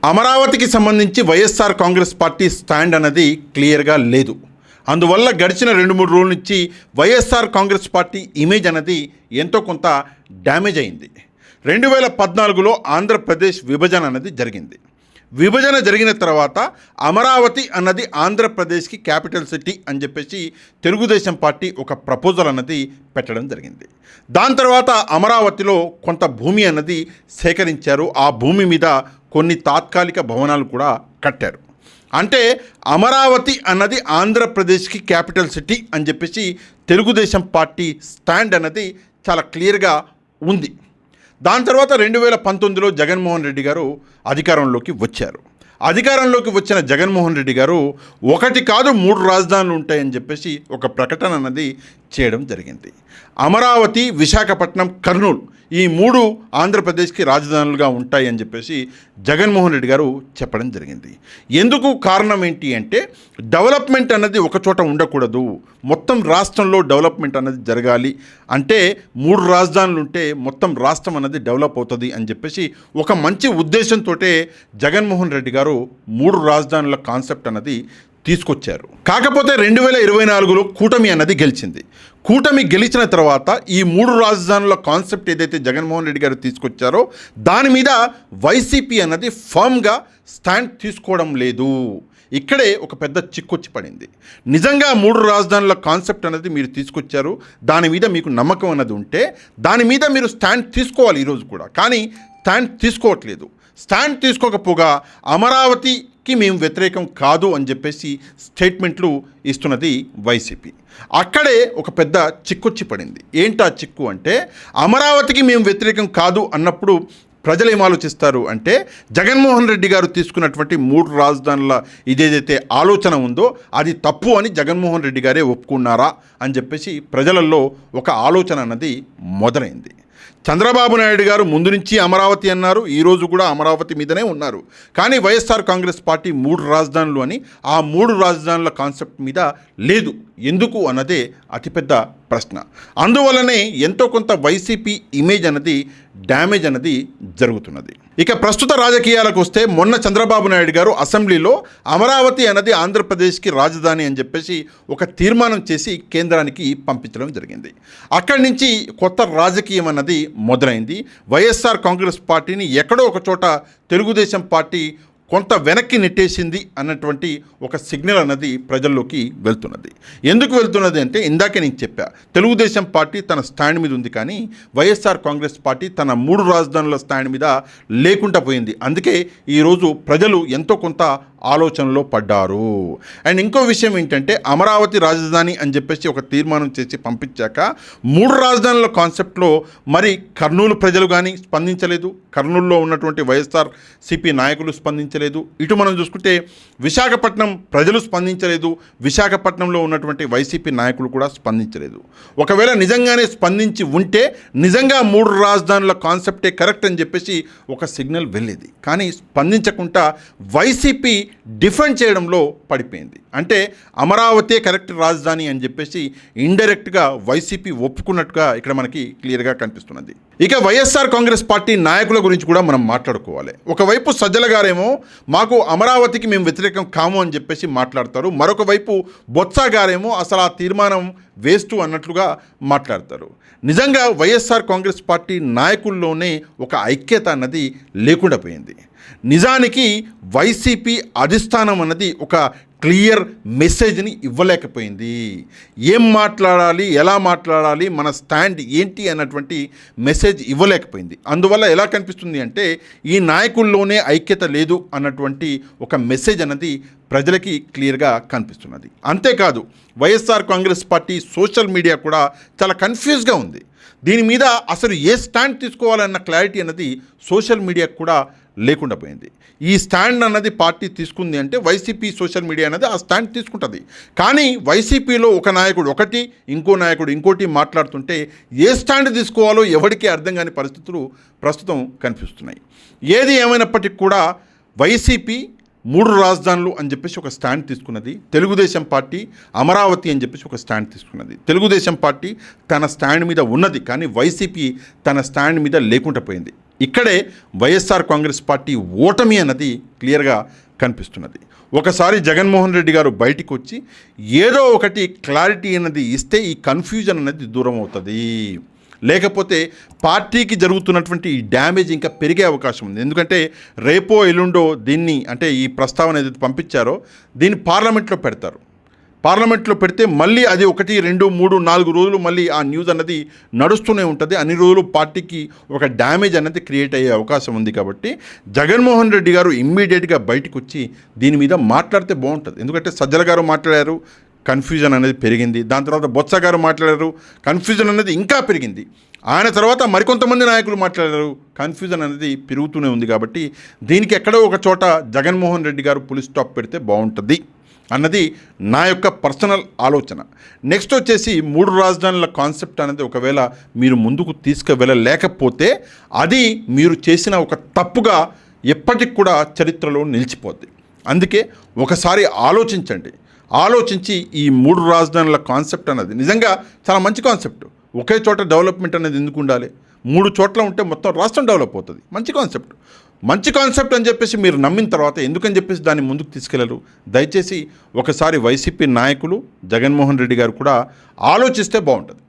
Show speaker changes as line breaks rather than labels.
అమరావతికి సంబంధించి YSR Congress party stand అన్నది క్లియర్గా లేదు. అందువల్ల గడిచిన 2-3 రోజుల నుంచి వైఎస్ఆర్ కాంగ్రెస్ పార్టీ ఇమేజ్ అన్నది ఎంతో కొంత డ్యామేజ్ అయింది. 2014లో ఆంధ్రప్రదేశ్ విభజన అన్నది జరిగింది. విభజన జరిగిన తర్వాత అమరావతి అన్నది ఆంధ్రప్రదేశ్కి క్యాపిటల్ సిటీ అని చెప్పేసి తెలుగుదేశం పార్టీ ఒక ప్రపోజల్ అన్నది పెట్టడం జరిగింది. దాని తర్వాత అమరావతిలో కొంత భూమి అన్నది సేకరించారు. ఆ భూమి మీద కొన్ని తాత్కాలిక భవనాలు కూడా కట్టారు. అంటే అమరావతి అన్నది ఆంధ్రప్రదేశ్కి క్యాపిటల్ సిటీ అని చెప్పేసి తెలుగుదేశం పార్టీ స్టాండ్ అన్నది చాలా క్లియర్గా ఉంది. దాని తర్వాత 2019లో జగన్మోహన్ రెడ్డి గారు అధికారంలోకి వచ్చారు. అధికారంలోకి వచ్చిన జగన్మోహన్ రెడ్డి గారు 1 కాదు 3 రాజధానులు ఉంటాయని చెప్పేసి ఒక ప్రకటన అన్నది చేయడం జరిగింది. అమరావతి, విశాఖపట్నం, కర్నూలు ఈ 3 ఆంధ్రప్రదేశ్కి రాజధానులుగా ఉంటాయి అని చెప్పేసి జగన్మోహన్ రెడ్డి గారు చెప్పడం జరిగింది. ఎందుకు కారణం ఏంటి అంటే డెవలప్మెంట్ అన్నది ఒక చోట ఉండకూడదు, మొత్తం రాష్ట్రంలో డెవలప్మెంట్ అన్నది జరగాలి. అంటే 3 రాజధానులు ఉంటే మొత్తం రాష్ట్రం అన్నది డెవలప్ అవుతుంది అని చెప్పేసి ఒక మంచి ఉద్దేశంతో జగన్మోహన్ రెడ్డి గారు 3 రాజధానుల కాన్సెప్ట్ అన్నది తీసుకొచ్చారు. కాకపోతే 2024లో కూటమి అన్నది గెలిచింది. కూటమి గెలిచిన తర్వాత ఈ 3 రాజధానుల కాన్సెప్ట్ ఏదైతే జగన్మోహన్ రెడ్డి గారు తీసుకొచ్చారో దాని మీద వైసీపీ అన్నది ఫర్మ్గా స్టాండ్ తీసుకోవడం లేదు. ఇక్కడే ఒక పెద్ద చిక్కొచ్చి పడింది. నిజంగా 3 రాజధానుల కాన్సెప్ట్ అనేది మీరు తీసుకొచ్చారు, దాని మీద మీకు నమ్మకం అన్నది ఉంటే దాని మీద మీరు స్టాండ్ తీసుకోవాలి ఈరోజు కూడా. కానీ స్టాండ్ తీసుకోవట్లేదు. స్టాండ్ తీసుకోకపోగా అమరావతికి మేము వ్యతిరేకం కాదు అని చెప్పేసి స్టేట్మెంట్లు ఇస్తున్నది వైసీపీ. అక్కడే ఒక పెద్ద చిక్కొచ్చి పడింది. ఏంటా చిక్కు అంటే అమరావతికి మేము వ్యతిరేకం కాదు అన్నప్పుడు ప్రజలు ఏం ఆలోచిస్తారు అంటే జగన్మోహన్ రెడ్డి గారు తీసుకున్నటువంటి 3 రాజధానుల ఇదేదైతే ఆలోచన ఉందో అది తప్పు అని జగన్మోహన్ రెడ్డి గారే ఒప్పుకున్నారా అని చెప్పేసి ప్రజలలో ఒక ఆలోచన అన్నది మొదలైంది. చంద్రబాబు నాయుడు గారు ముందు నుంచి అమరావతి అన్నారు, ఈరోజు కూడా అమరావతి మీదనే ఉన్నారు. కానీ వైఎస్ఆర్ కాంగ్రెస్ పార్టీ 3 రాజధానులు అని ఆ 3 రాజధానుల కాన్సెప్ట్ మీద లేదు. ఎందుకు అన్నదే అతిపెద్ద ప్రశ్న. అందువల్లనే ఎంతో కొంత వైసీపీ ఇమేజ్ అన్నది డ్యామేజ్ అన్నది జరుగుతున్నది. ఇక ప్రస్తుత రాజకీయాలకు వస్తే మొన్న చంద్రబాబు నాయుడు గారు అసెంబ్లీలో అమరావతి అన్నది ఆంధ్రప్రదేశ్కి రాజధాని అని చెప్పేసి ఒక తీర్మానం చేసి కేంద్రానికి పంపించడం జరిగింది. అక్కడి నుంచి కొత్త రాజకీయం అన్నది మొదలైంది. వైఎస్ఆర్ కాంగ్రెస్ పార్టీని ఎక్కడో ఒక చోట తెలుగుదేశం పార్టీ కొంత వెనక్కి నెట్టేసింది అన్నటువంటి ఒక సిగ్నల్ అన్నది ప్రజల్లోకి వెళ్తున్నది. ఎందుకు వెళ్తున్నది అంటే ఇందాకే నేను చెప్పా, తెలుగుదేశం పార్టీ తన స్టాండ్ మీద ఉంది, కానీ వైఎస్ఆర్ కాంగ్రెస్ పార్టీ తన 3 రాజధానుల స్టాండ్ మీద లేకుండా పోయింది. అందుకే ఈరోజు ప్రజలు ఎంతో కొంత ఆలోచనలో పడ్డారు. అండ్ ఇంకో విషయం ఏంటంటే అమరావతి రాజధాని అని చెప్పేసి ఒక తీర్మానం చేసి పంపించాక 3 రాజధానుల కాన్సెప్ట్లో మరి కర్నూలు ప్రజలు కానీ స్పందించలేదు, కర్నూలులో ఉన్నటువంటి వైఎస్ఆర్ సిపి నాయకులు స్పందించలేదు, ఇటు మనం చూసుకుంటే విశాఖపట్నం ప్రజలు స్పందించలేదు, విశాఖపట్నంలో ఉన్నటువంటి వైసీపీ నాయకులు కూడా స్పందించలేదు. ఒకవేళ నిజంగానే స్పందించి ఉంటే నిజంగా 3 రాజధానుల కాన్సెప్టే కరెక్ట్ అని చెప్పేసి ఒక సిగ్నల్ వెళ్ళేది. కానీ స్పందించకుండా వైసీపీ డిఫెండ్ చేయడంలో పడిపోయింది. అంటే అమరావతి కరెక్ట్ రాజధాని అని చెప్పేసి ఇండైరెక్ట్గా వైసీపీ ఒప్పుకున్నట్టుగా ఇక్కడ మనకి క్లియర్గా కనిపిస్తున్నది. ఇక వైఎస్ఆర్ కాంగ్రెస్ పార్టీ నాయకుల గురించి కూడా మనం మాట్లాడుకోవాలి. ఒకవైపు సజ్జల గారేమో మాకు అమరావతికి మేము వ్యతిరేకం కాము అని చెప్పేసి మాట్లాడతారు, మరొక వైపు బొత్స గారేమో అసలు ఆ తీర్మానం వేస్ట్ అన్నట్లుగా మాట్లాడతారు. నిజంగా వైఎస్ఆర్ కాంగ్రెస్ పార్టీ నాయకుల్లోనే ఒక ఐక్యత అన్నది లేకుండా పోయింది. నిజానికి వైసీపీ అధిష్టానం అన్నది ఒక క్లియర్ మెసేజ్ని ఇవ్వలేకపోయింది. ఏం మాట్లాడాలి, ఎలా మాట్లాడాలి, మన స్టాండ్ ఏంటి అన్నటువంటి మెసేజ్ ఇవ్వలేకపోయింది. అందువల్ల ఎలా కనిపిస్తుంది అంటే ఈ నాయకుల్లోనే ఐక్యత లేదు అన్నటువంటి ఒక మెసేజ్ అన్నది ప్రజలకి క్లియర్గా కనిపిస్తున్నది. అంతేకాదు YSR Congress party social media కూడా చాలా కన్ఫ్యూజ్గా ఉంది. దీని మీద అసలు ఏ స్టాండ్ తీసుకోవాలన్న క్లారిటీ అన్నది సోషల్ మీడియాకు కూడా లేకుండా పోయింది. ఈ స్టాండ్ అన్నది పార్టీ తీసుకుంది అంటే వైసీపీ సోషల్ మీడియా అనేది ఆ స్టాండ్ తీసుకుంటుంది. కానీ వైసీపీలో ఒక నాయకుడు ఒకటి, ఇంకో నాయకుడు ఇంకోటి మాట్లాడుతుంటే ఏ స్టాండ్ తీసుకోవాలో ఎవరికీ అర్థం కాని పరిస్థితులు ప్రస్తుతం కనిపిస్తున్నాయి. ఏది ఏమైనప్పటికీ కూడా వైసీపీ 3 రాజధానులు అని చెప్పేసి ఒక స్టాండ్ తీసుకున్నది. తెలుగుదేశం పార్టీ అమరావతి అని చెప్పేసి ఒక స్టాండ్ తీసుకున్నది. తెలుగుదేశం పార్టీ తన స్టాండ్ మీద ఉన్నది, కానీ వైసీపీ తన స్టాండ్ మీద లేకుండా పోయింది. ఇక్కడే వైఎస్ఆర్ కాంగ్రెస్ పార్టీ ఓటమి అన్నది క్లియర్గా కనిపిస్తున్నది. ఒకసారి జగన్మోహన్ రెడ్డి గారు బయటికి వచ్చి ఏదో ఒకటి క్లారిటీ అన్నది ఇస్తే ఈ కన్ఫ్యూజన్ అనేది దూరం అవుతుంది. లేకపోతే పార్టీకి జరుగుతున్నటువంటి ఈ డ్యామేజ్ ఇంకా పెరిగే అవకాశం ఉంది. ఎందుకంటే రేపో ఎల్లుండో దీన్ని అంటే ఈ ప్రస్తావన ఏదైతే పంపించారో దీన్ని పార్లమెంట్లో పెడతారు. పార్లమెంట్లో పెడితే మళ్ళీ అది 1, 2, 3, 4 రోజులు మళ్ళీ ఆ న్యూస్ అన్నది నడుస్తూనే ఉంటుంది. అన్ని రోజులు పార్టీకి ఒక డ్యామేజ్ అనేది క్రియేట్ అయ్యే అవకాశం ఉంది. కాబట్టి జగన్మోహన్ రెడ్డి గారు ఇమ్మీడియట్గా బయటకు వచ్చి దీని మీద మాట్లాడితే బాగుంటుంది. ఎందుకంటే సజ్జల గారు మాట్లాడారు, కన్ఫ్యూజన్ అనేది పెరిగింది. దాని తర్వాత బొత్స గారు మాట్లాడారు, కన్ఫ్యూజన్ అనేది ఇంకా పెరిగింది. ఆయన తర్వాత మరికొంతమంది నాయకులు మాట్లాడారు, కన్ఫ్యూజన్ అనేది పెరుగుతూనే ఉంది. కాబట్టి దీనికి ఎక్కడో ఒక చోట జగన్మోహన్ రెడ్డి గారు పులి స్టాప్ పెడితే బాగుంటుంది అన్నది నా యొక్క పర్సనల్ ఆలోచన. నెక్స్ట్ వచ్చేసి 3 రాజధానుల కాన్సెప్ట్ అనేది ఒకవేళ మీరు ముందుకు తీసుకువెళ్ళలేకపోతే అది మీరు చేసిన ఒక తప్పుగా ఎప్పటికి కూడా చరిత్రలో నిలిచిపోద్ది. అందుకే ఒకసారి ఆలోచించి ఈ 3 రాజధానుల కాన్సెప్ట్ అన్నది నిజంగా చాలా మంచి కాన్సెప్ట్. ఒకే చోట డెవలప్మెంట్ అనేది ఎందుకు ఉండాలి? 3 చోట్ల ఉంటే మొత్తం రాష్ట్రం డెవలప్ అవుతుంది. మంచి కాన్సెప్ట్ అని చెప్పేసి మీరు నమ్మిన తర్వాత ఎందుకని చెప్పేసి దాన్ని ముందుకు తీసుకెళ్లరు? దయచేసి ఒకసారి వైసీపీ నాయకులు జగన్మోహన్ రెడ్డి గారు కూడా ఆలోచిస్తే బాగుంటుంది.